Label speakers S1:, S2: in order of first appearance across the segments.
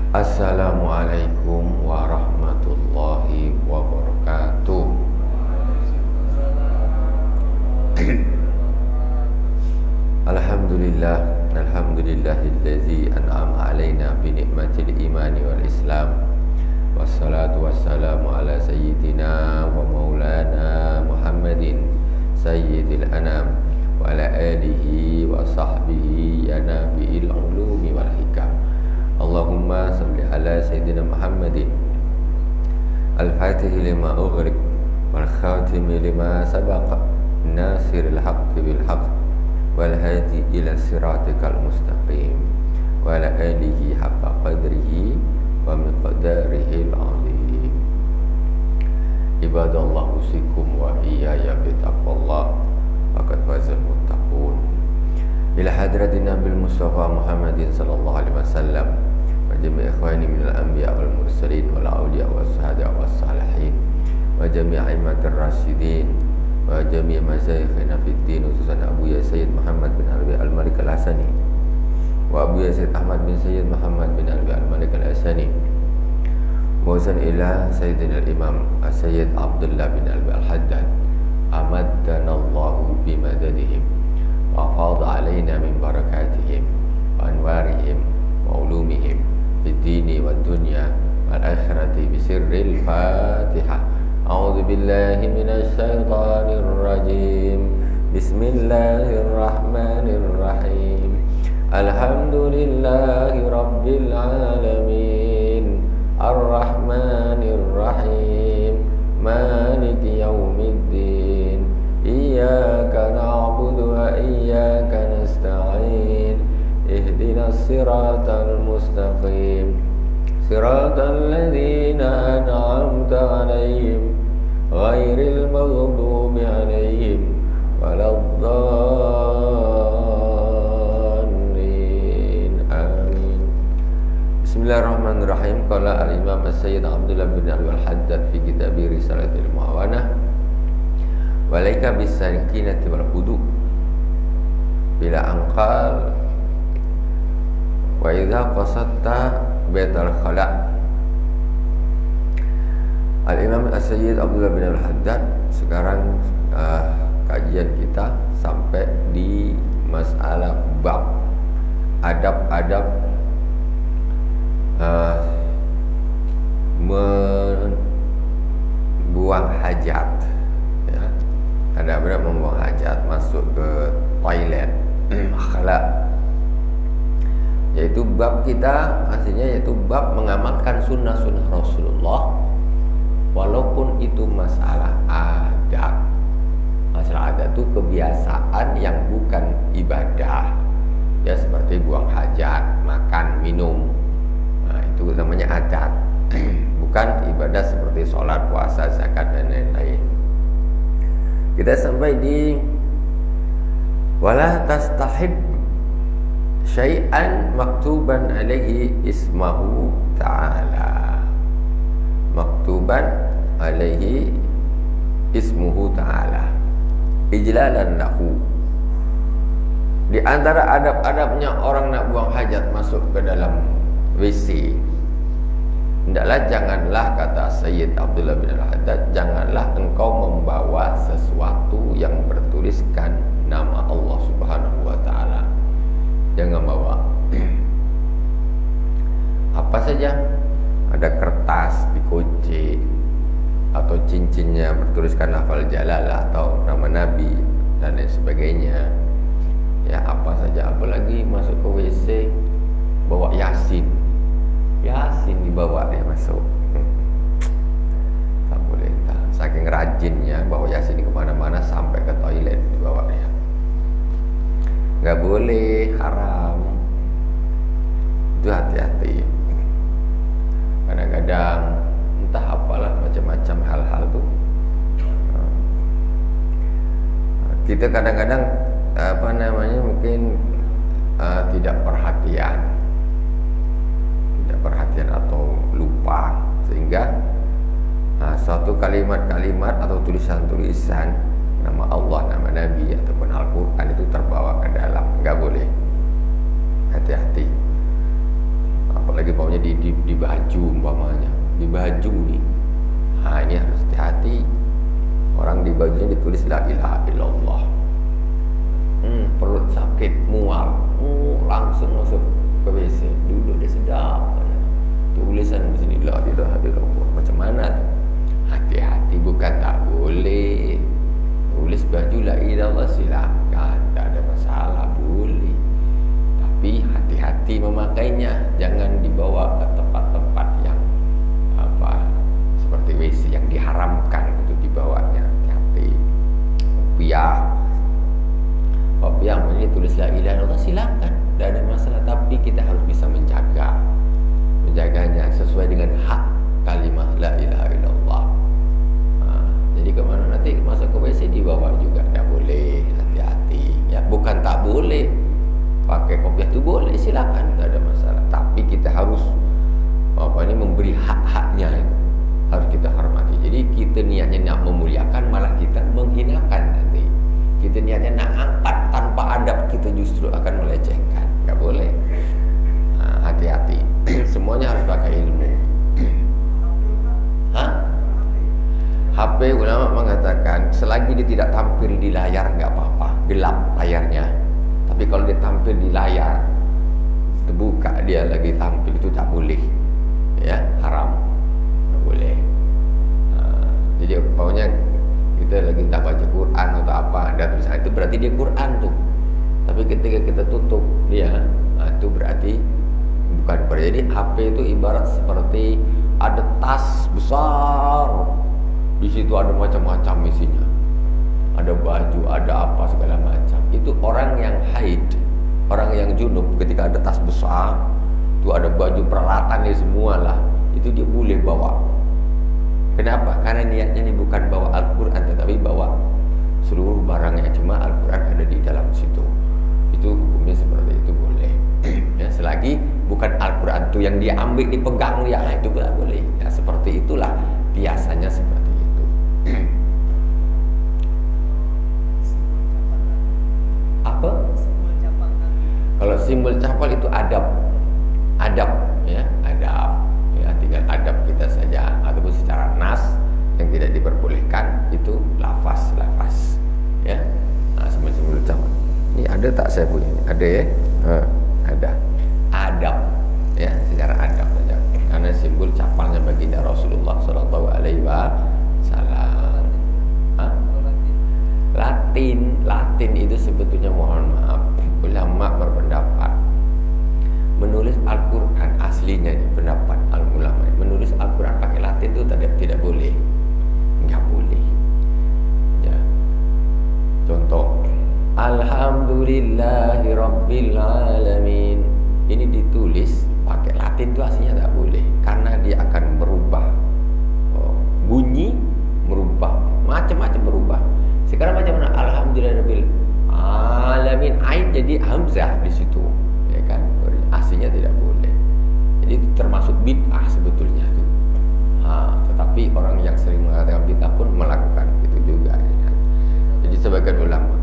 S1: Assalamualaikum warahmatullahi wabarakatuh. Alhamdulillah, alhamdulillahillazi an'ama alaina bi ni'matil imani wal islam. Wassalatu wassalamu ala sayyidina wa maulana Muhammadin sayyidil anam wa ala alihi wa sahbihi ya nabiil ulumi wal hikam. Allahumma salli ala sayyidina Muhammadin al-fatih lima ughriq wal khatimi lima sabaqa nasiril haqqi bil haqq wal hadi ila siratikal mustaqim wa ala alihi haqqa qadrihi wa miqdarihi al-azim. Ibadallah usikum wa iyaya bitaqwallah faqad fazal muttaqun. Ila hadratin Nabil Mustafa Muhammadin sallallahu alaihi wasallam wa jami' ikhwani minal anbiya wal mursalin wal awliya was sahada was salihin wa jami' aimatir rasyidin wa jami' masyayikhina fid din, khususan Abu Ya Sayyid Muhammad bin Alwi Al-Malik Al-Hasani wa Abu Ya Sayyid Ahmad bin Sayyid Muhammad bin Alwi Al-Malik Al-Hasani wa usan ila Sayyidina Al-Imam Sayyid Abdullah bin Alwi Al-Haddad amaddanallahu bimadadihim wa afadha alaina min barakatihim wa anwarihim wa ulumihim fid dini wad dunya wal akhirati bisirril Fatihah. A'udzu billahi minasy syaithanir rajim. Bismillahirrahmanirrahim. Alhamdulillahi rabbil alamin. Ar-Rahmanir Rahim. Maliki yaumiddin. Iyyaka na'budu wa iyyaka nasta'in. Ihdinas siratal mustaqim. Siratal ladzina an'amta 'alaihim ghairil maghdubi 'alaihim waladdallin. Amin. Bismillahirrahmanirrahim. Qala al-Imam Sayyid Abdullah bin Al-Haddad fi kitabih Risalatil Muawanah walaika bisakinati wal hudu bila angqal wa idza qasadta baital khala. Al-Imam Sayyid Abdullah bin Al-Haddad. Sekarang kajian kita sampai di masalah bab adab-adab membuang hajat, ya. Adab-adab membuang hajat, masuk ke toilet, khala. Yaitu bab kita artinya yaitu bab mengamalkan sunnah-sunnah Rasulullah walaupun itu masalah adat. Masalah adat itu kebiasaan yang bukan ibadah, ya, seperti buang hajat, makan, minum. Nah, itu namanya adat. Bukan ibadah seperti sholat, puasa, zakat dan lain-lain. Kita sampai di wala tastahib syai'an maktuban alaihi ismahu ta'ala. Maktuban alaihi ismuhu ta'ala ijlalan lahu. Di antara adab-adabnya orang nak buang hajat masuk ke dalam WC, janganlah, kata Sayyid Abdullah bin Al-Haddad, janganlah engkau membawa sesuatu yang bertuliskan nama Allah Subhanahu wa ta'ala. Jangan bawa apa saja. Ada kertas dikunci atau cincinnya bertuliskan lafal jalalah atau nama Nabi dan lain sebagainya, ya, apa saja. Apalagi masuk ke WC bawa Yasin dibawa dia masuk. Tak boleh, tak. Saking rajinnya bawa Yasin kemana-mana sampai ke toilet dibawa dia. Nggak boleh, haram. Itu hati-hati. Kadang-kadang entah apalah macam-macam hal-hal tuh. Kita kadang-kadang mungkin tidak perhatian atau lupa, sehingga suatu kalimat-kalimat atau tulisan-tulisan nama Allah, nama Nabi ataupun Al-Quran itu terbawa ke dalam. Nggak boleh, hati-hati. Apalagi umpamanya di baju umpamanya, di baju nih. Nah ini harus hati-hati. Orang di bajunya ditulis la ilaha illallah. Perut sakit, mual, langsung masuk ke WC, duduk dia sedap. Tulisan di sini la ilaha illallah. Macam mana tuh? Hati-hati, bukan tak boleh. Tulis baju la ilaha illallah silakan, tak ada masalah, boleh. Tapi hati-hati memakainya, jangan dibawa ke tempat-tempat yang seperti WC yang diharamkan untuk dibawanya. Hati-hati. Kopiah ini tulis la ilaha illallah silakan, tidak ada masalah, tapi kita harus bisa menjaganya sesuai dengan hak kalimat la ilaha illallah. Jadi kemana nanti masuk ke WC dibawa juga tidak boleh, hati-hati. Ya bukan tak boleh, pakai kopiah itu boleh, silakan, tidak ada masalah. Tapi kita harus memberi hak-haknya itu. Harus kita hormati. Jadi kita niatnya nak memuliakan, malah kita menghinakan nanti. Kita niatnya nak angkat tanpa adab, kita justru akan melecehkan. Tidak boleh. Hati-hati. Semuanya harus pakai ilmu. HP ulama mengatakan selagi dia tidak tampil di layar nggak apa-apa, gelap layarnya. Tapi kalau dia tampil di layar, terbuka dia lagi tampil, itu tak boleh, ya, haram, tak boleh. Jadi umpamanya kita lagi tak baca Quran atau apa, ada tulisan itu berarti dia Quran tuh. Tapi ketika kita tutup dia, itu berarti bukan. Jadi HP itu ibarat seperti ada tas besar. Di situ ada macam-macam isinya. Ada baju, ada apa segala macam. Itu orang yang haid, orang yang junub, ketika ada tas besar, itu ada baju peralatannya semua lah, itu dia boleh bawa. Kenapa? Karena niatnya ini bukan bawa Al-Quran, tetapi bawa seluruh barangnya. Cuma Al-Quran ada di dalam situ. Itu hukumnya seperti itu, boleh. Ya, selagi bukan Al-Quran itu yang dia ambil, dipegang, ya itu tidak boleh. Ya, seperti itulah biasanya seperti itu. Apa? Kalau simbol capal itu adab, ya, adab. Ya, tinggal adab kita saja, ataupun secara nas yang tidak diperbolehkan itu lafaz, ya. Simbol capal. Ini ada tak saya punya? Ada ya? Ada. Adab, ya, secara adab saja. Karena simbol capalnya baginda Rasulullah Sallallahu Alaihi Wasallam. Latin itu sebetulnya, mohon maaf, ulama berpendapat menulis Al-Quran aslinya, pendapat ulama menulis Al-Quran pakai Latin itu tidak boleh, nggak boleh. Ya. Contoh, Alhamdulillahirabbil alamin, ini ditulis pakai Latin itu aslinya tidak boleh, karena dia akan berubah bunyi, merubah macam-macam berubah. Sekarang macam mana? Alhamdulillahirabbil alamin, ain jadi hamzah di situ, ya kan? Aslinya tidak boleh. Jadi itu termasuk bid'ah sebetulnya itu. Tetapi orang yang sering mengatakan bid'ah pun melakukan itu juga, ya. Jadi sebagian ulama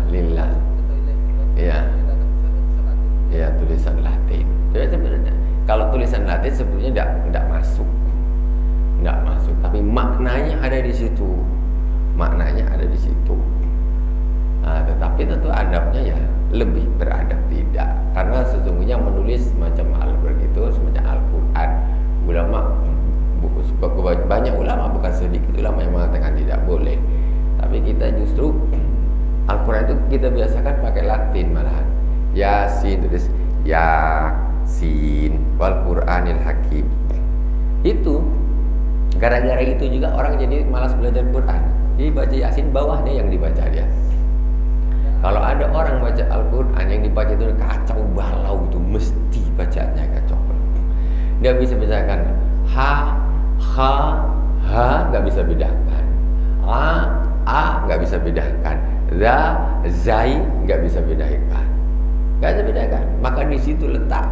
S1: lillah. Ya, tulisan Latin. Jadi sebenarnya kalau tulisan Latin sebetulnya tidak masuk, tapi maknanya ada di situ, tetapi tentu adabnya ya lebih beradab tidak, karena sesungguhnya menulis macam hal begitu semacam Al-Quran, ulama banyak ulama, bukan sedikit ulama yang mengatakan tidak boleh, tapi kita justru Al-Quran itu kita biasakan pakai Latin malahan. Yasin, tulis Yasin wal Qur'anil Hakim. Itu gara-gara itu juga orang jadi malas belajar Quran. Jadi baca Yasin bawahnya yang dibaca dia. Kalau ada orang baca Al-Quran yang dibaca itu kacau balau, itu mesti bacanya kacau. Dia bisa bedakan ha nggak bisa bedakan, a nggak bisa bedakan, zai nggak bisa bedakan. Gak bisa bedakan. Maka di situ letak,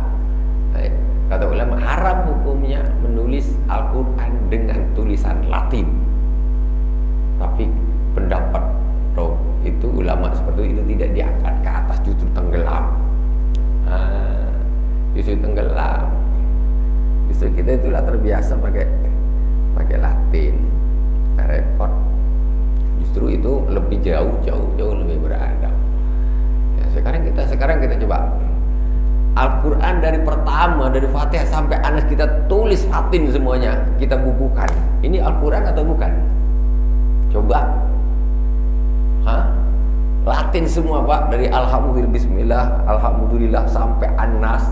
S1: kata ulama, haram hukumnya menulis Al-Quran dengan tulisan Latin. Tapi pendapat itu ulama ulama seperti itu tidak diangkat ke atas, justru tenggelam. Justru tenggelam. Justru kita itulah terbiasa pakai Latin, repot. Justru itu lebih jauh lebih beradab. Ya, sekarang kita coba Al-Quran dari pertama, dari Fatihah sampai Anas kita tulis Latin semuanya, kita bukukan. Ini Al-Quran atau bukan? Coba. Latin semua Pak, dari Alhamdulillah, Bismillah, Alhamdulillah sampai Anas.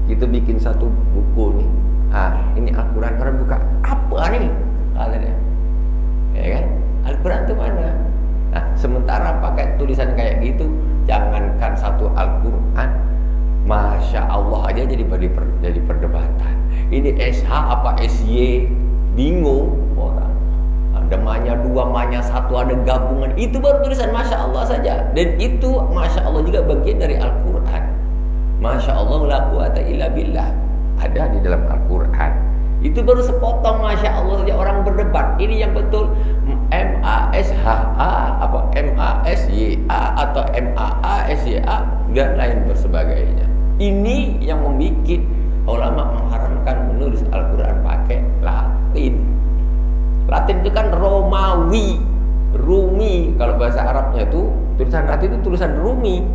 S1: Kita bikin satu buku nih. Ini Al-Quran, orang buka. Apa nih? Katanya. Ya kan? Al-Quran itu mana? Nah, sementara pakai tulisan kayak gitu, jangankan satu Al-Quran, Masya Allah aja jadi perdebatan. Ini SH apa SY? Bingung orang. Ada manya 2, manya 1, ada gabungan. Itu baru tulisan Masya Allah saja. Dan itu Masya Allah juga bagian dari Al-Quran. Masya Allah la quwata illa billah. Ada di dalam Al-Quran. Itu baru sepotong Masya Allah saja, orang berdebat. Ini yang betul MASHA apa MASYA atau MAASYA dan lain sebagainya. Ini yang membuat ulama mengharamkan menulis Al-Quran pakai Latin. Latin itu kan Romawi, Rumi. Kalau bahasa Arabnya itu tulisan Latin itu tulisan Rumi.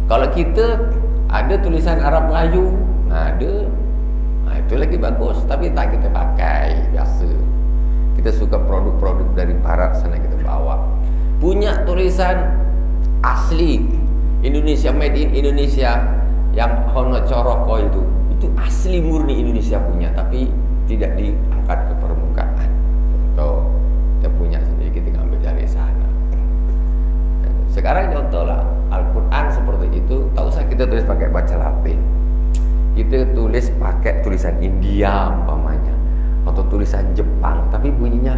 S1: Kalau kita ada tulisan Arab Melayu, ada. Nah, itu lagi bagus, tapi tak kita pakai biasa. Kita suka produk-produk dari barat sana kita bawa. Punya tulisan asli Indonesia, made in Indonesia, yang Hono Coroko itu asli murni Indonesia punya, tapi tidak diangkat ke permukaan. Contoh, kita punya sendiri, kita ngambil dari sana. Sekarang contohlah Al-Quran seperti itu, tak usah kita tulis pakai baca Latin, kita tulis pakai tulisan India umpamanya, atau tulisan Jepang, tapi bunyinya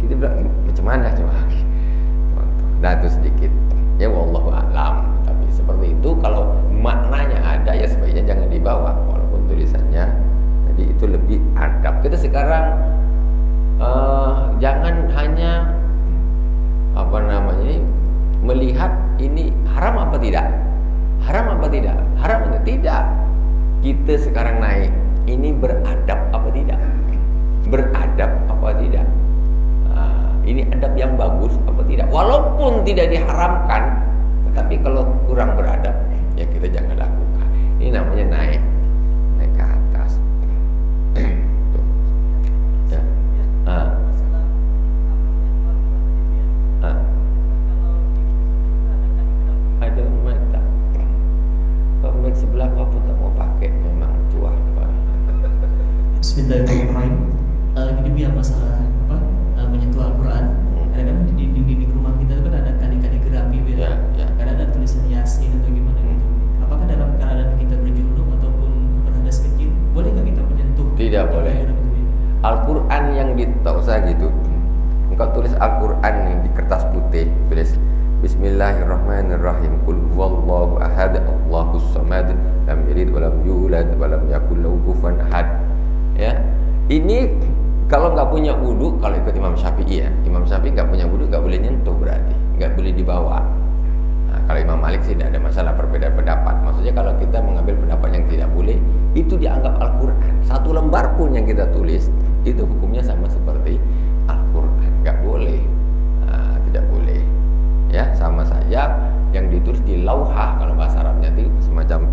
S1: kita bilang macam mana coba. Nah itu sedikit ya, wallahu a'lam. Tapi seperti itu, kalau maknanya ada ya sebaiknya jangan dibawa, walaupun tulisannya jadi itu lebih adab. Kita sekarang jangan hanya melihat ini haram apa tidak, haram apa tidak, haram atau tidak. Kita sekarang naik, ini beradab apa tidak, beradab apa tidak, ini adab yang bagus apa tidak, walaupun tidak diharamkan, tetapi kalau kurang beradab ya kita jangan lakukan. Ini namanya naik ke atas. Tuh. Ya. Ada mata. Kalau mic sebelah kau pun tak mau pakai, memang tua.
S2: Bismillahirrahmanirrahim. Ini biar masalah menyentuh Al-Quran. Kadang-kadang di dinding rumah kita itu kan ada kaligrafi,
S1: Ya.
S2: kadang ada tulisan Yasin atau gimana gitu. Apakah dalam keadaan kita berjuluk ataupun berhadas kecil, boleh nggak kita menyentuh?
S1: Tidak boleh. Al-Quran yang tak usah gitu. Engkau tulis Al-Quran di kertas putih, tulis Bismillahirrahmanirrahim. Qul huwallahu ahad, Allahus samad, lam yalid wa lam yulad wa lam yakul lahu kufuwan ahad. Ya. Ini kalau nggak punya wudu, kalau ikut Imam Syafi'i ya, Imam Syafi'i nggak punya wudu nggak boleh nyentuh, berarti nggak boleh dibawa. Nah, kalau Imam Malik sih tidak ada masalah, perbedaan pendapat. Maksudnya kalau kita mengambil pendapat yang tidak boleh, itu dianggap Al-Quran. Satu lembar pun yang kita tulis itu hukumnya sama seperti Al-Quran, nggak boleh. Nah, tidak boleh. Ya, sama saja yang ditulis di lauhah, kalau bahasa Arabnya itu semacam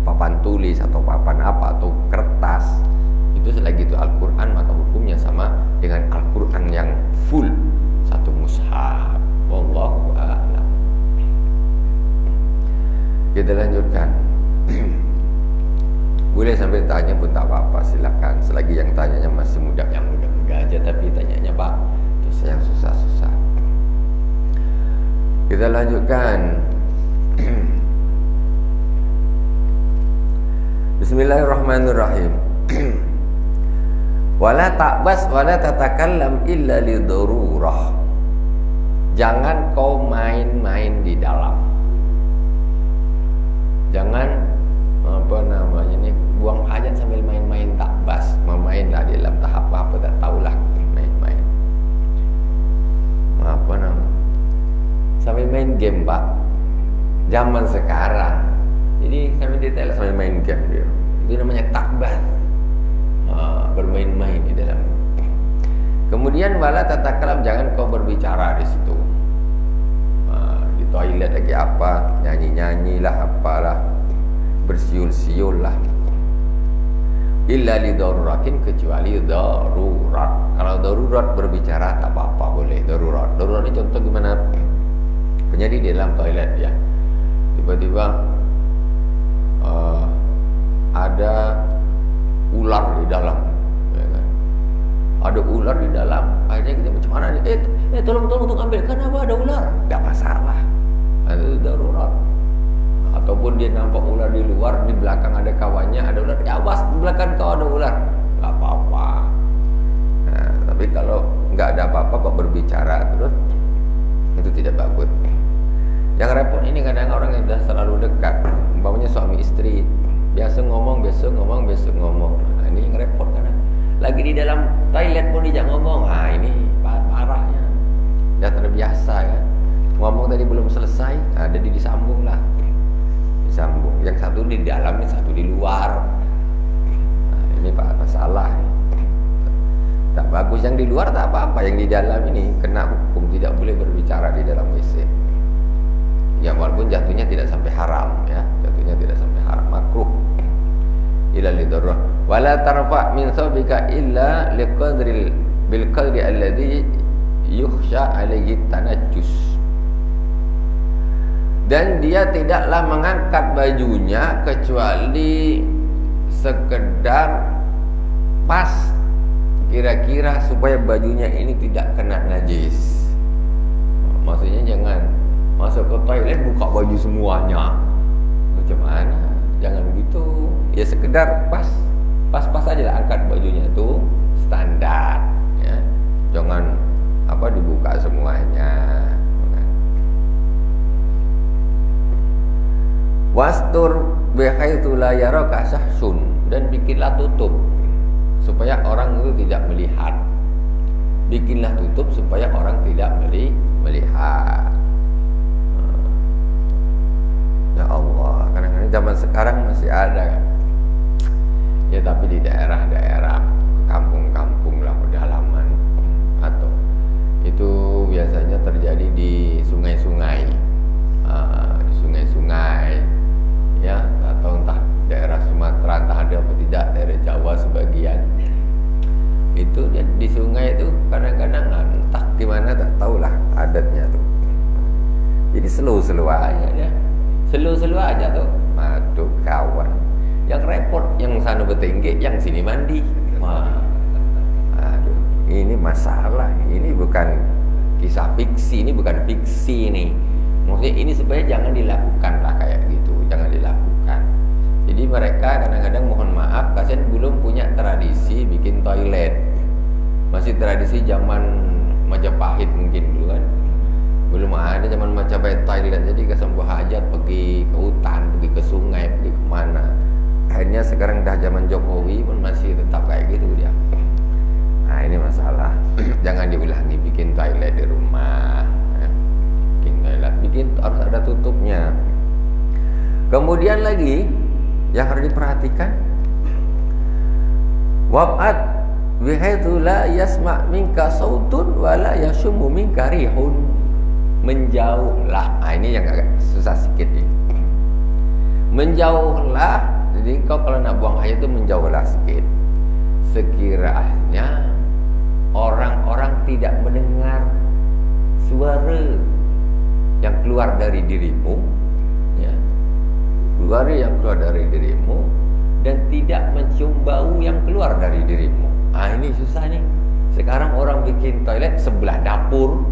S1: papan tulis atau papan apa atau kertas. Itu selagi itu Al-Quran, maka hukumnya sama dengan Al-Quran yang full, satu mushaf. Wallahu a'lam. Kita lanjutkan. Boleh sambil tanya pun tak apa-apa, silakan. Selagi yang tanyanya masih muda, yang muda-muda aja, tapi tanyanya Pak terus yang susah-susah. Kita lanjutkan. Bismillahirrahmanirrahim. Wala ta'bas wala tatakallam illa li darurah. Jangan kau main-main di dalam. Jangan buang hajat sambil main-main takbas, memainlah di dalam tahap apa tak tahulah, main-main. Sambil main game Pak. Zaman sekarang. Jadi sambil detail sambil main game dia. Itu namanya takbal. Bermain-main di dalam. Kemudian wala tatakalam, jangan kau berbicara di situ. Di toilet lagi apa, nyanyi-nyanyi lah, apalah, bersiul-siul lah. Illa li daruratin, kecuali darurat. Kalau darurat berbicara tak apa-apa, boleh darurat. Darurat ini contoh gimana? Penjadi di dalam toilet ya. Tiba-tiba ada ular di dalam, ya kan? Ada ular di dalam. Akhirnya kita macam mana nih? Tolong untuk ambil. Kenapa ada ular? Tak masalah. Itu darurat. Ataupun dia nampak ular di luar, di belakang ada kawannya, ada ular. Ya awas, di belakang kau ada ular. Tak apa-apa. Nah, tapi kalau nggak ada apa-apa kok berbicara terus, itu tidak bagus. Yang repot ini kadang orang yang sudah selalu dekat, umpamanya suami istri, biasa ngomong. Nah, ini yang repot kadang. Lagi di dalam toilet pun dia ngomong. Nah, ini parahnya. Dia terbiasa kan. Ngomong tadi belum selesai, nah, jadi disambung lah. Disambung. Yang satu di dalam, yang satu di luar. Nah, ini masalah. Tak bagus. Yang di luar tak apa-apa, yang di dalam ini kena hukum, tidak boleh berbicara di dalam WC. Ya walaupun jatuhnya tidak sampai haram ya, jatuhnya tidak sampai haram, makruh. Illa lidarrah. Wala tarfa min thawbika illa liqadril bil qadri alladhi yukhsha alaihi tanajjus. Dan dia tidaklah mengangkat bajunya kecuali sekedar pas, kira-kira supaya bajunya ini tidak kena najis. Maksudnya jangan masuk ke toilet buka baju semuanya. Macam mana? Jangan begitu. Ya sekedar pas aja lah, angkat bajunya itu standar ya. Jangan dibuka semuanya. Wastur bihaitsu la yaraka sahsun, dan bikinlah tutup supaya orang itu tidak melihat. Bikinlah tutup supaya orang tidak melihat. Ya Allah, kadang-kadang zaman sekarang masih ada kan. Ya tapi di daerah-daerah, kampung-kampung lah, pedalaman, atau itu biasanya terjadi di sungai-sungai, di sungai-sungai, ya, atau entah daerah Sumatera, entah ada apa tidak, daerah Jawa sebagian. Itu di sungai itu kadang-kadang entah gimana, tak tahulah adatnya tuh. Jadi slow-slow aja dia. Slow-slow aja tuh. Aduh kawan, yang repot yang sana bertinggi, yang sini mandi. Aduh, ini masalah. Ini bukan kisah fiksi, ini bukan fiksi nih. Maksudnya ini supaya jangan dilakukan lah kayak gitu, jangan dilakukan. Jadi mereka kadang-kadang mohon maaf, kasihan belum punya tradisi bikin toilet. Masih tradisi zaman Majapahit mungkin dulu kan. Belum ada zaman Majapahit toilet, jadi kesembuh hajat pergi ke hutan, pergi ke sungai, pergi kemana. Akhirnya sekarang dah zaman Jokowi pun masih tetap kayak gitu dia. Nah ini masalah. Jangan diulangi bikin toilet di rumah ya. Bikin toilet, harus ada tutupnya. Kemudian lagi yang harus diperhatikan, wab'at bihaitsu la yasma' minka sautun wa la yashummu minka rihun. Menjauhlah. Nah, ini yang agak susah sedikit nih. Menjauhlah. Jadi kau kalau nak buang air itu menjauhlah sedikit. Sekiranya orang-orang tidak mendengar suara yang keluar dari dirimu, ya, suara yang keluar dari dirimu, dan tidak mencium bau yang keluar dari dirimu. Ah ini susah nih. Sekarang orang bikin toilet sebelah dapur,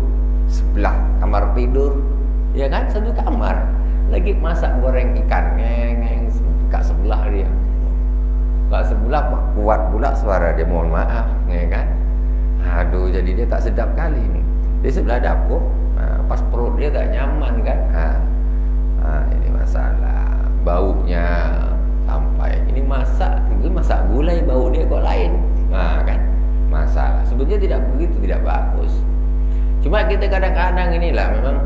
S1: sebelah kamar tidur, ya kan, satu kamar. Lagi masak goreng ikan, ngeng kat sebelah dia. Kat sebelah kuat pula suara dia, mohon maaf, ya kan. Aduh, jadi dia tak sedap kali nih. Di sebelah dapur, pas perut dia tak nyaman kan. Ini masalah. Baunya sampai. Ini masak gulai, bau dia kok lain. Nah kan, masalah. Sebetulnya tidak begitu, tidak bagus. Cuma kita kadang-kadang inilah memang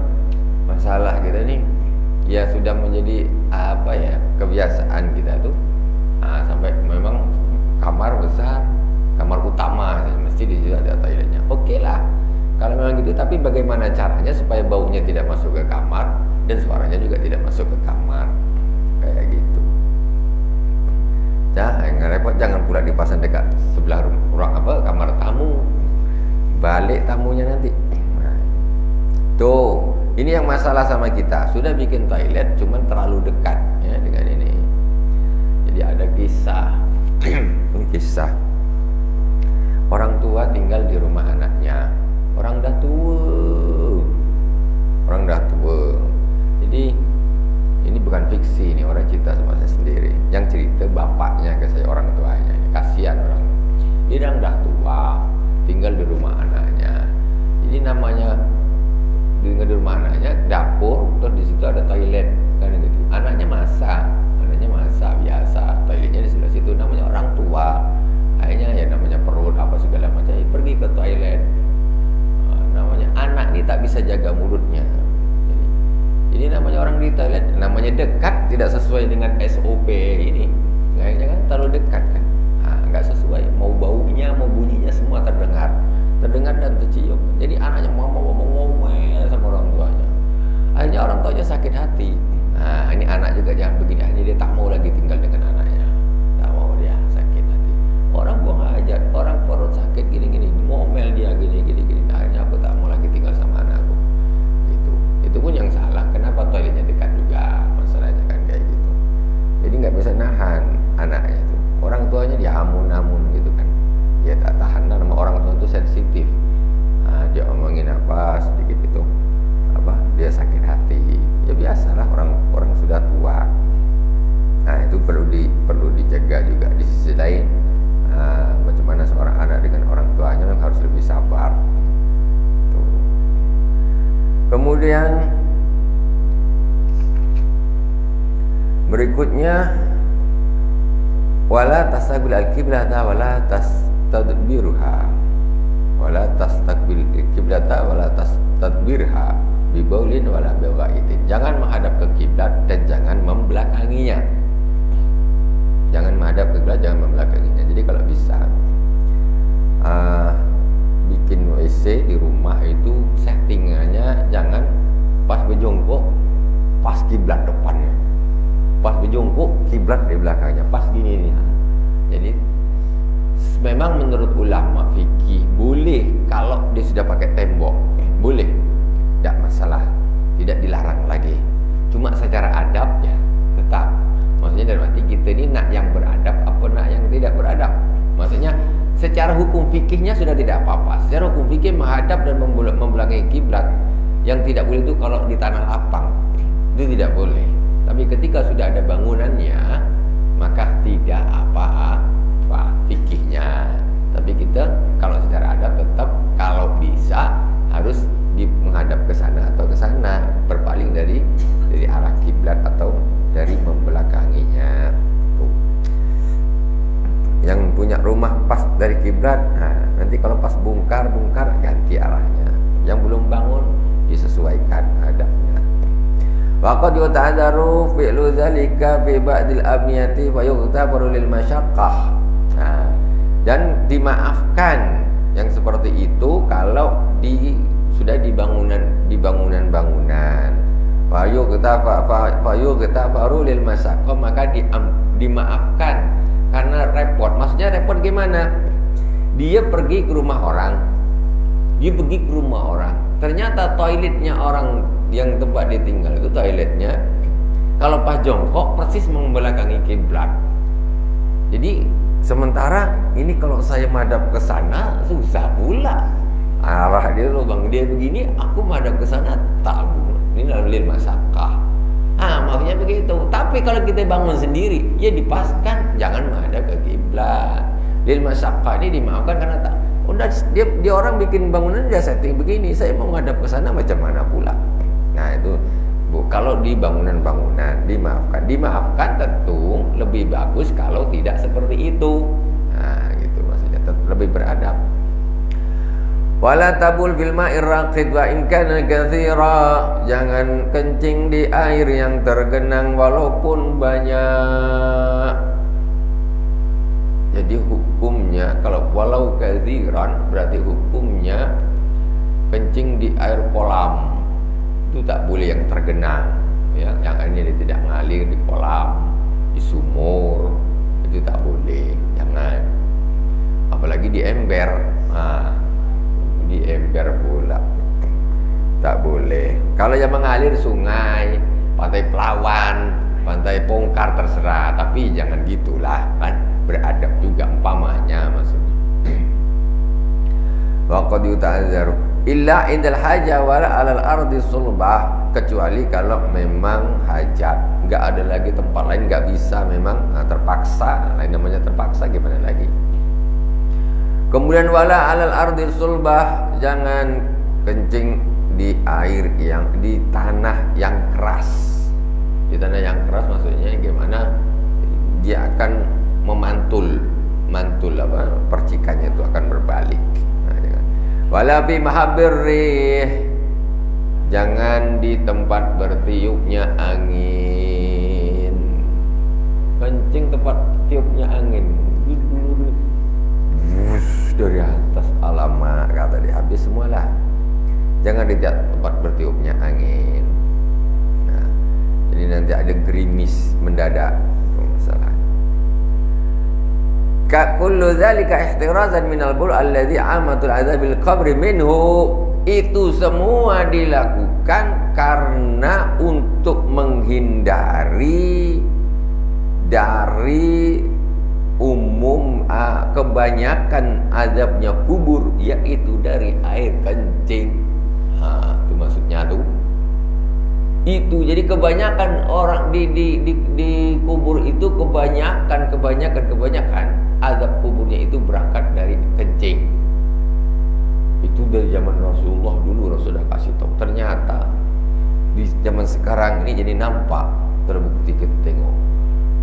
S1: ya sudah menjadi apa ya, kebiasaan kita tuh. Sampai memang kamar besar, kamar utama mesti di situ ada toiletnya. Oke lah kalau memang gitu, tapi bagaimana caranya supaya baunya tidak masuk ke kamar dan suaranya juga tidak masuk ke kamar, kayak gitu. Jangan repot, jangan pula dipasang dekat sebelah ruang kamar tamu, balik tamunya nanti. Nah, tuh ini yang masalah sama kita, sudah bikin toilet cuman terlalu dekat ya dengan ini. Jadi ada kisah kisah orang tua tinggal di rumah anaknya, orang dah tua. Jadi ini bukan fiksi, ini orang cerita sama saya sendiri. Yang cerita bapaknya ke saya, orang tuanya. Kasihan orang, dia dah tua, tinggal di rumah anaknya. Jadi namanya tinggal di rumah anaknya, dapur, terus di situ ada toilet, kan gitu. Anaknya masak biasa, toiletnya di sebelah situ. Namanya orang tua, akhirnya ya namanya perut apa segala macam, pergi ke toilet. Namanya anak ini tak bisa jaga mulutnya. Jadi namanya orang di toilet, namanya dekat, tidak sesuai dengan SOP ini. Kayaknya kan terlalu dekat kan, nggak sesuai. Mau baunya, mau bunyinya semua terdengar dan tercium. Jadi anaknya mau ngomel sama orang tuanya. Akhirnya orang tuanya sakit hati. Ini anak juga jangan begini. Akhirnya dia tak mau lagi tinggal dengan anaknya. Tak mau, dia sakit hati. Orang buang hajat, orang perut sakit gini-gini, ngomel dia gini. Akhirnya aku tak mau lagi tinggal sama anakku. Itu pun yang salah. Kenapa toiletnya dekat juga? Masalahnya kan kayak gitu. Jadi nggak bisa nahan anaknya itu. Orang tuanya diamun-amun gitu kan. Ya tak tahan lah, nama orang tua itu sensitif. Dia omongin apa sedikit itu, dia sakit hati. Ya biasalah, orang sudah tua. Itu perlu dijaga juga. Di sisi lain, bagaimana seorang anak dengan orang tuanya memang harus lebih sabar. Tuh. Kemudian berikutnya, wala tasaqbil al-qiblata wala tastadbiruha, wala tastaqbil al-qiblata wala tastadbirha bi baulin wala bi ghaitin. Jangan menghadap ke kiblat dan jangan membelakanginya. Jangan menghadap ke kiblat, jangan membelakanginya. Jadi kalau bisa bikin WC di rumah itu settingannya jangan pas berjongkok pas kiblat depannya, pas berjongkok kiblat di belakangnya, pas gini nih. Jadi memang menurut ulama fikih boleh kalau dia sudah pakai tembok, boleh, tidak masalah, tidak dilarang lagi. Cuma secara adab ya tetap, maksudnya dalam arti kita ini nak yang beradab apa nak yang tidak beradab. Maksudnya secara hukum fikihnya sudah tidak apa-apa. Secara hukum fikih menghadap dan membelakangi kiblat, yang tidak boleh itu kalau di tanah lapang, itu tidak boleh. Tapi ketika sudah ada bangunannya, maka tidak apa-apa fikihnya. Tapi kita kalau secara adab tetap kalau bisa harus menghadap ke sana atau ke sana, berpaling dari arah kiblat atau dari membelakanginya. Tuh. Yang punya rumah pas dari kiblat, nanti kalau pas bongkar ganti arahnya. Yang belum bangun disesuaikan adabnya. Wa qad yuta'adzaru fi'lu dzalika fi ba'dil abniyati wa yughtafaru lil masyaqqah. Dan dimaafkan yang seperti itu kalau sudah di bangunan-bangunan. Fa yughtafaru lil masyaqqah, maka dimaafkan karena repot. Maksudnya repot gimana? Dia pergi ke rumah orang. Ternyata toiletnya orang yang tempat dia tinggal itu toiletnya kalau pas jongkok persis membelakangi kiblat. Jadi sementara ini kalau saya madhab ke sana susah pula. Arah dia lubang dia begini, aku madhab ke sana tak. Ini lil masyaqqah. Maksudnya begitu. Tapi kalau kita bangun sendiri, ya dipaskan jangan menghadap ke kiblat. Lil masyaqqah ini dimaafkan karena tak. Udah dia orang bikin bangunan dia setting begini, saya mau menghadap ke sana macam mana pula. Nah itu kalau di bangunan-bangunan dimaafkan tentu lebih bagus kalau tidak seperti itu. Nah gitu maksudnya lebih beradab. Wala tabul bil ma'ir raqid wa in kana katsira. Jangan kencing di air yang tergenang walaupun banyak. Jadi hukumnya kalau walau katsiran berarti hukumnya kencing di air kolam itu tak boleh yang tergenang, ya. Yang ini tidak ngalir di kolam, di sumur itu tak boleh, jangan. Apalagi di ember. Nah, di ember pula tak boleh. Kalau yang mengalir sungai, pantai Pelawan, pantai Pongkar terserah, tapi jangan gitulah, kan beradab juga umpamanya maksudnya. Wa qad yuta'azzaru illa indal haja wala 'alal ardi sulbah, kecuali kalau memang hajat, enggak ada lagi tempat lain, enggak bisa memang, terpaksa. Lain namanya terpaksa, gimana lagi. Kemudian wala 'alal ardi sulbah, jangan kencing di air yang di tanah yang keras. Di tanah yang keras maksudnya gimana? Dia akan mantul apa? Percikannya itu akan berbalik. Nah, wala fi mahabbir rih, jangan di tempat bertiupnya angin. Kencing tempat tiupnya angin. Dari atas, alamak, kata dia, habis semualah. Jangan di tempat bertiupnya angin. Nah, jadi nanti ada gerimis mendadak, itu masalah. Ka kullu dzalika ihtirazan minal bul alladhi amatul adzabil qabri minhu. Itu semua dilakukan karena untuk menghindari dari umum kebanyakan azabnya kubur, yaitu dari air kencing. Itu maksudnya tuh. Itu jadi kebanyakan orang di kubur itu kebanyakan azab kuburnya itu berangkat dari kencing. Itu dari zaman Rasulullah dulu, Rasul sudah kasih tahu. Ternyata di zaman sekarang ini jadi nampak, terbukti, kita tengok.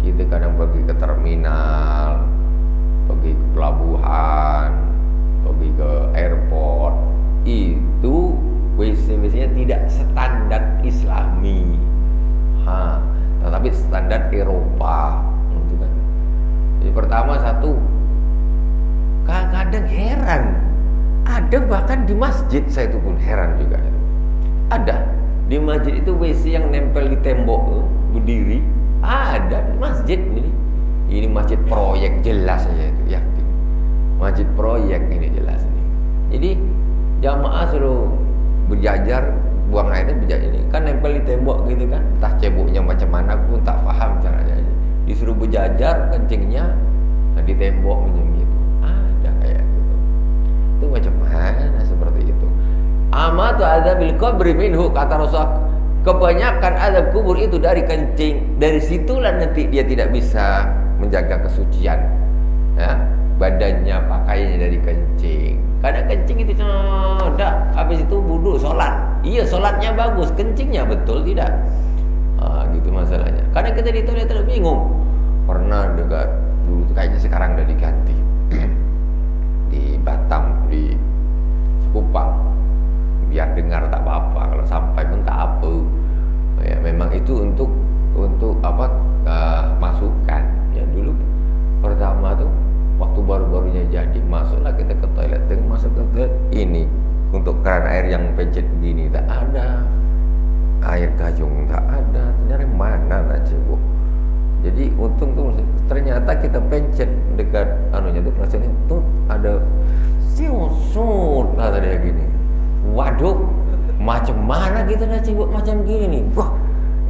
S1: Kita kadang pergi ke terminal, pergi ke pelabuhan, pergi ke airport, itu WC-WC-nya tidak standar Islami, tetapi standar Eropa, gitu kan. Jadi pertama satu, kadang heran, ada bahkan di masjid, saya itu pun heran juga. Ada di masjid itu WC yang nempel di tembok berdiri. Ada di masjid ini masjid proyek, jelas saja itu, yakin masjid proyek ini jelas ini. Jadi jamaah suruh berjajar, buang airnya berjajar ini kan nempel di tembok gitu kan, entah ceboknya macam mana pun tak paham caranya. Disuruh berjajar kencingnya di tembok macam gitu, ada kayak gitu. Itu macam mana seperti itu? Amatu adzabil qabri minhu, kata Rasul. Kebanyakan azab kubur itu dari kencing. Dari situlah nanti dia tidak bisa menjaga kesucian, ya, badannya, pakaiannya dari kencing. Kadang kencing itu dah, habis itu wudu, sholat. Iya, sholatnya bagus, kencingnya betul tidak? Gitu masalahnya. Kadang kita di toilet bingung. Pernah dekat dulu, kayaknya sekarang udah diganti di Batam, di Kupang. Biar dengar tak apa-apa, kalau sampai pun tak apa. Ya, memang itu untuk apa, masukan. Ya dulu pertama tuh waktu baru-barunya jadi, masuklah kita ke toilet, masuk ke toilet ini untuk keran air yang pencet begini tak ada, air gayung tak ada, ternyata mana nak cebok. Jadi untung tuh ternyata kita pencet dekat anunya tuh, rasanya tuh ada siusut, kata dia gini. Waduh, macam mana kita nak cebok macam gini nih? Wah,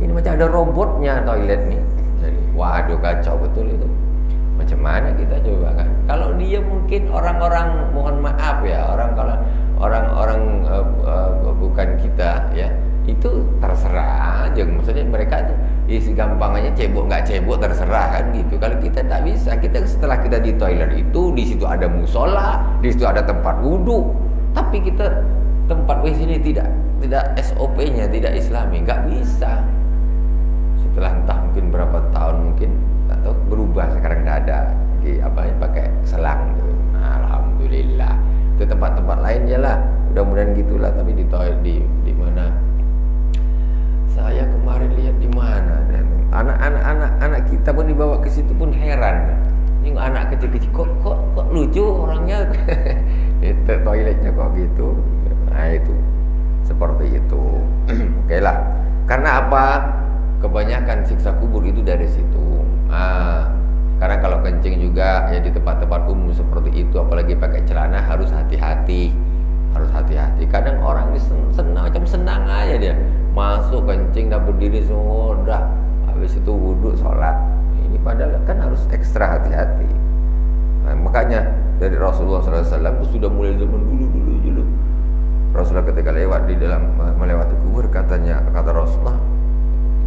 S1: ini macam ada robotnya toilet nih. Jadi, waduh, kacau betul itu. Macam mana kita coba kan? Kalau dia mungkin orang-orang, mohon maaf ya, orang-orang bukan kita ya, itu terserah aja. Maksudnya mereka itu isi gampangannya cebok nggak cebok terserah kan gitu. Kalau kita tak bisa, kita setelah kita di toilet itu di situ ada musola, di situ ada tempat wudhu, tapi kita tempat WC ini tidak SOP-nya, tidak Islami, nggak bisa. Setelah entah mungkin berapa tahun, mungkin tak tahu, berubah sekarang nggak ada pakai selang gitu. Alhamdulillah. Itu tempat-tempat lain je lah dan gitulah. Tapi di toilet di mana? Saya kemarin lihat di mana? Anak kita pun dibawa ke situ pun heran. Ini anak kecil-kecil kok lucu orangnya. Itu toiletnya kok gitu. Nah itu seperti itu. Oke lah. Karena apa? Kebanyakan siksa kubur itu dari situ. Karena kalau kencing juga ya di tempat-tempat umum seperti itu, apalagi pakai celana, harus hati-hati. Harus hati-hati. Kadang orang ini senang, macam senang aja dia. Masuk kencing dah berdiri semua dah. Habis itu wudhu sholat. Ini padahal kan harus ekstra hati-hati. Nah, makanya dari Rasulullah SAW sudah mulai zaman dulu. Rasulullah ketika lewat di dalam melewati kubur, kata Rasulullah,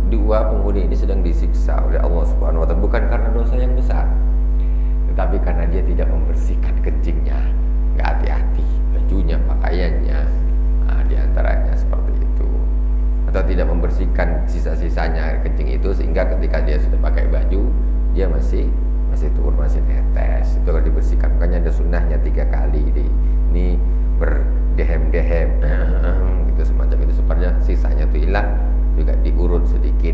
S1: dua penghuni ini sedang disiksa oleh Allah Subhanahu wa taala, bukan karena dosa yang besar, tetapi karena dia tidak membersihkan kencingnya, nggak hati-hati, bajunya, pakaiannya, di antaranya seperti itu, atau tidak membersihkan sisa-sisanya kencing itu, sehingga ketika dia sudah pakai baju, dia masih turun, masih netes. Itu kalau dibersihkan, makanya ada sunnahnya 3 kali ini berdehem-dehem gitu semacam itu, supaya sisanya itu hilang, juga diurut sedikit,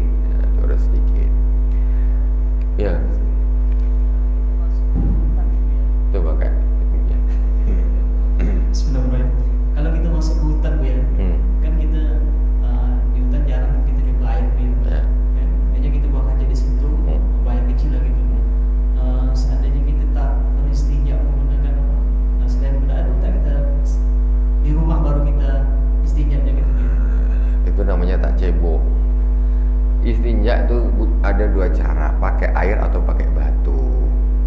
S1: ya. Itu pakai ya.
S2: Sebenarnya kalau kita masuk ke hutan Bu ya, kan kita di hutan jarang kita coba air Bu ya. Hanya kita buang kaca di situ, air kecil lah gitu. Seandainya kita tak beristinja menggunakan selain benda air hutan, kita di rumah baru kita istinja gitu.
S1: Itu namanya tak cebok. Istinja itu ada 2 cara, pakai air atau pakai batu.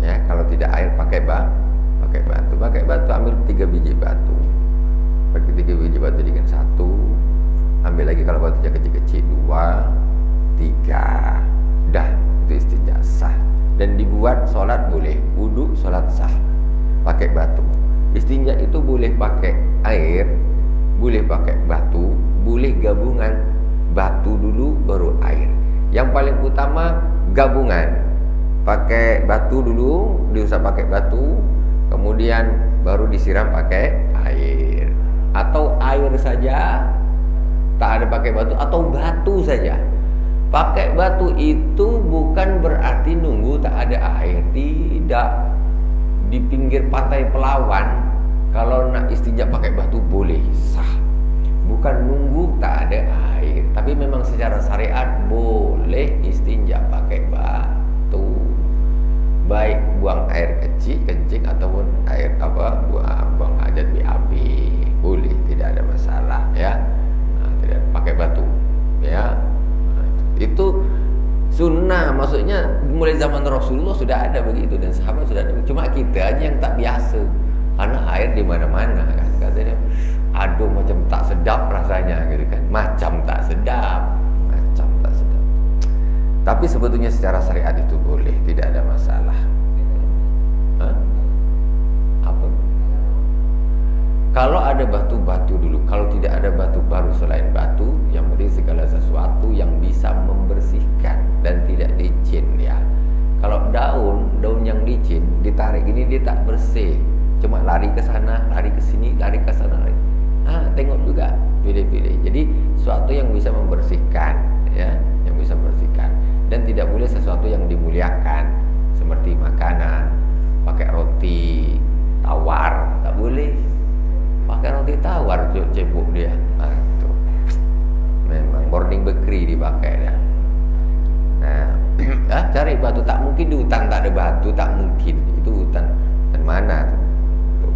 S1: Ya, kalau tidak air pakai batu. Pakai batu, ambil 3 biji batu. Pakai 3 biji batu dengan 1. Ambil lagi kalau batunya kecil-kecil 2, 3. Dah, itu istinja sah. Dan dibuat sholat boleh, wudhu sholat sah. Pakai batu. Istinja itu boleh pakai air, boleh pakai batu, boleh gabungan, batu dulu baru air. Yang paling utama gabungan. Pakai batu dulu, diusap pakai batu, kemudian baru disiram pakai air. Atau air saja, tak ada pakai batu, atau batu saja. Pakai batu itu bukan berarti nunggu tak ada air, tidak. Di pinggir pantai Pelawan, kalau nak istinja pakai batu boleh, sah. Bukan nunggu tak ada air, tapi memang secara syariat boleh istinja pakai batu. Baik buang air kecil, kencing, ataupun air buang hajat BAB, boleh, tidak ada masalah ya. Tidak pakai batu ya. Itu sunnah, maksudnya mulai zaman Rasulullah sudah ada begitu, dan sahabat sudah ada. Cuma kita aja yang tak biasa, karena air di mana-mana kan, katanya aduh macam tak sedap rasanya gitu kan, macam tak sedap. Tapi sebetulnya secara syariat itu boleh, tidak ada masalah. Apa? Kalau ada batu dulu, kalau tidak ada batu baru selain batu, yang penting segala sesuatu yang bisa membersihkan dan tidak licin ya. Kalau daun yang licin ditarik ini dia tak bersih, cuma lari ke sana, lari ke sini, lari ke sana. Tengok juga, pilih-pilih. Jadi sesuatu yang bisa membersihkan ya, yang bisa membersihkan, dan tidak boleh sesuatu yang dimuliakan seperti makanan, pakai roti tawar, tak boleh. Pakai roti tawar cebok dia. Tuh. Memang morning bakery dipakai dia. Nah, cari batu, tak mungkin di hutan tak ada batu, tak mungkin. Itu hutan mana tuh?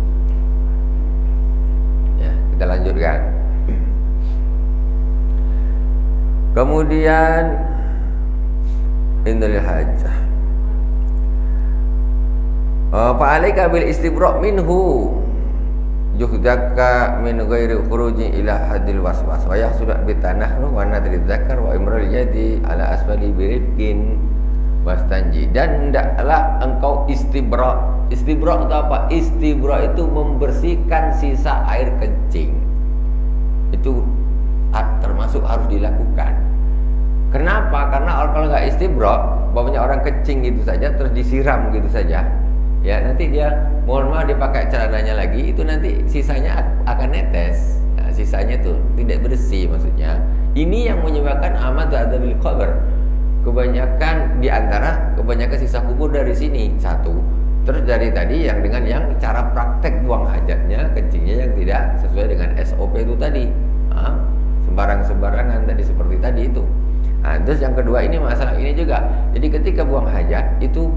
S1: Ya, kita lanjutkan. Kemudian indal hajah. Fa'alaika bil istibra' minhu juhdaka min ghairi khurujin ila hadil waswas wa yahsul bi tanahnu wa nadri dzakar wa imrul yadi ala asfali birifqin wastanji. Dan hendaklah engkau istibra'. Istibra' itu apa? Istibra' itu membersihkan sisa air kencing. Itu termasuk harus dilakukan. Kenapa? Karena kalau nggak istibra', bapaknya orang kencing gitu saja terus disiram gitu saja, ya nanti dia mohon maaf dia pakai celananya lagi, itu nanti sisanya akan netes sisanya itu tidak bersih. Maksudnya ini yang menyebabkan amat adzabil qabr. Kebanyakan sisa kubur dari sini satu. Terus dari tadi yang dengan yang cara praktek buang hajatnya, kencingnya yang tidak sesuai dengan SOP itu tadi, sembarangan tadi seperti tadi itu. Nah, terus yang kedua ini masalah ini juga. Jadi ketika buang hajat itu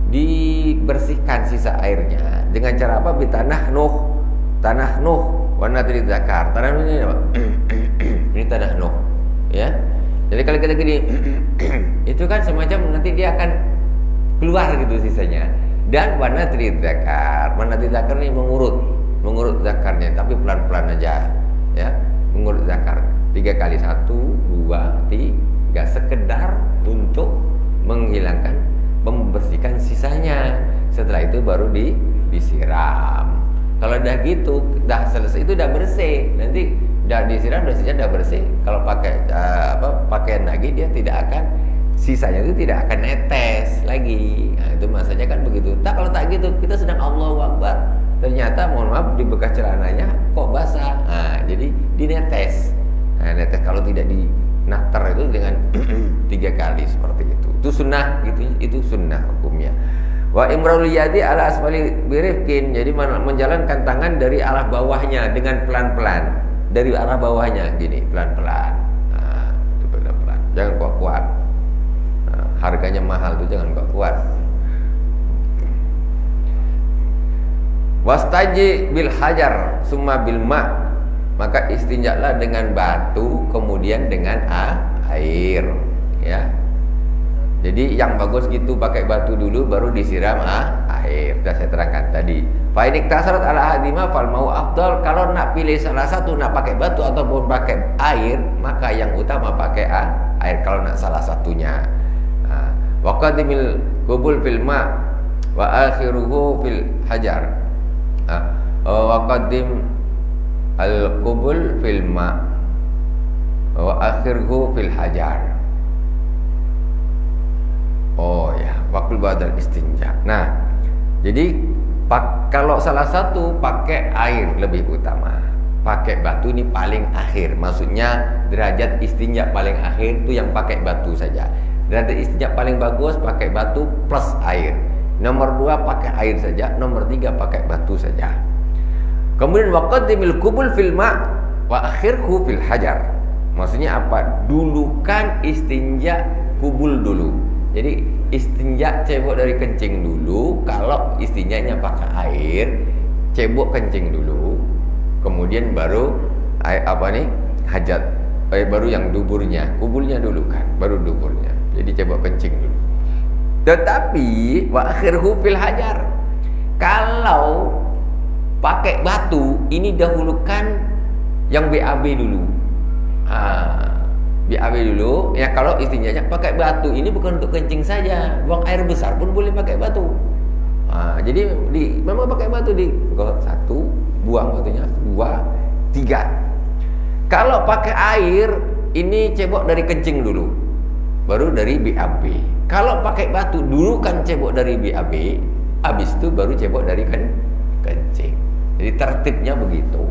S1: dibersihkan sisa airnya dengan cara apa? Tanah nuh warna trid zakar. Tanah nuh ini apa? Ini tanah nuh, ya. Jadi kalau kita gini itu kan semacam nanti dia akan keluar gitu sisanya. Dan warna trid zakar. Warna trid zakar ini mengurut zakarnya, tapi pelan-pelan aja, ya. Mengurut zakar 3 kali, 1, 2, 3, sekedar untuk menghilangkan, membersihkan sisanya. Setelah itu baru disiram. Kalau udah gitu, udah selesai, itu udah bersih. Nanti udah disiram, udah bersih. Kalau pakai pakaian lagi, dia tidak akan, sisanya itu tidak akan netes lagi. Nah, itu masanya kan begitu. Kalau tak gitu, kita sedang Allahu Akbar, ternyata mohon maaf di bekas celananya kok basah. Nah, jadi dinetes. Nah, netes kalau tidak dinater itu dengan 3 kali seperti itu. Itu sunnah, itu sunnah hukumnya. Wa imrul yadi ala asfali birifkin, jadi menjalankan tangan dari arah bawahnya dengan pelan-pelan. Dari arah bawahnya gini, pelan-pelan. Nah, itu pelan-pelan. Jangan kuat-kuat. Nah, harganya mahal tuh, jangan kuat-kuat. Wastaji bil hajar summa bil ma, maka istinjaklah dengan batu kemudian dengan air, ya. Jadi yang bagus gitu pakai batu dulu baru disiram air. Sudah saya terangkan tadi. Fa in iktasarat ala hadima fal mau afdal. Kalau nak pilih salah satu, nak pakai batu ataupun pakai air, maka yang utama pakai air kalau nak salah satunya. Wa qadimil qubul fil ma wa akhiruhu fil hajar. Wa qadim al qubul fil ma wa akhiruhu fil hajar. Oh ya, waktu badal istinja. Nah, jadi kalau salah satu pakai air lebih utama, pakai batu ini paling akhir. Maksudnya derajat istinja paling akhir itu yang pakai batu saja. Derajat istinja paling bagus pakai batu plus air. Nomor 2 pakai air saja, nomor 3 pakai batu saja. Kemudian waqaddimil qubul fil ma wa akhirhu fil hajar. Maksudnya apa? Dulukan istinja kubul dulu. Jadi istinja cebok dari kencing dulu. Kalau istinjanya pakai air, cebok kencing dulu. Kemudian baru hajat. Baru yang duburnya, kubulnya dulu kan, baru duburnya. Jadi cebok kencing dulu. Tetapi wa akhirhu fil hajar. Kalau pakai batu, ini dahulukan yang BAB dulu. BAB dulu, ya. Kalau istinjanya pakai batu, ini bukan untuk kencing saja, buang air besar pun boleh pakai batu. Jadi memang pakai batu di 1, buang batunya, 2, 3. Kalau pakai air, ini cebok dari kencing dulu, baru dari BAB. Kalau pakai batu, dulu kan cebok dari BAB, habis itu baru cebok dari kencing. Jadi tertibnya begitu.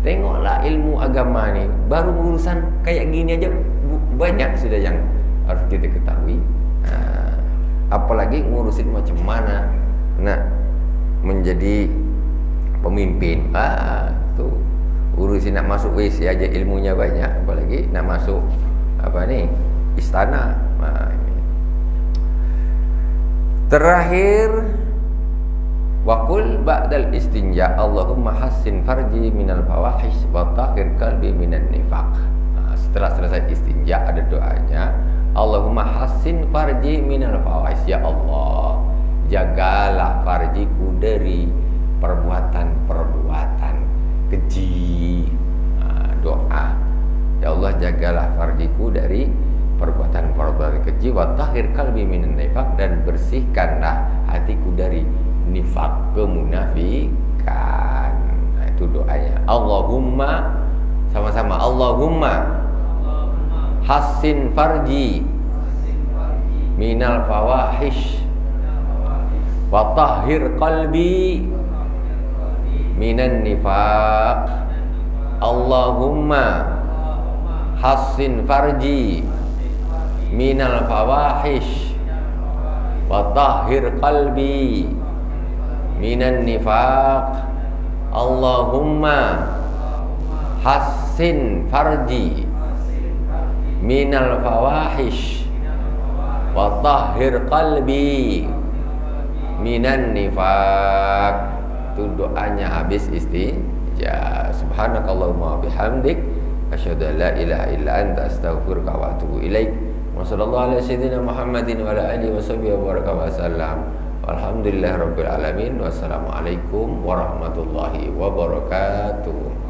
S1: Tengoklah ilmu agama nih, baru urusan kayak gini aja banyak sudah yang harus kita ketahui. Apalagi ngurusin macam mana menjadi pemimpin. Tuh urusin nak masuk WC aja ilmunya banyak, apalagi nak masuk istana. Terakhir, waqul ba'dal istinja Allahumma hassin farji minal fawahish wa tahhir qalbi minan nifaq. Setelah selesai istinja ada doanya, Allahumma hassin farji minal fawahish. Ya Allah, jagalah farjiku dari perbuatan-perbuatan keji. Doa, ya Allah, jagalah farjiku dari perbuatan-perbuatan keji, wa tahhir qalbi minan nifaq, dan bersihkanlah hatiku dari nifak, kemunafikan. Nah, itu doanya. Allahumma, sama-sama, Allahumma hassin farji minal fawahish wa tahhir qalbi minan nifaq Allahumma hassin farji minal fawahish wa tahhir qalbi minan nifaq. Allahumma hassin farji minal fawahish wa tahhir qalbi minan nifaq. Itu doanya habis ya subhanakallahumma bihamdik asyhadu an la ilaha illa anta astaghfiruka wa atubu ilaik. Wa sallallahu ala sayyidina Muhammadin wa ala alihi wa sahbihi wa baraka wa sallam. Walhamdulillahirabbil alamin. Wassalamualaikum warahmatullahi wabarakatuh.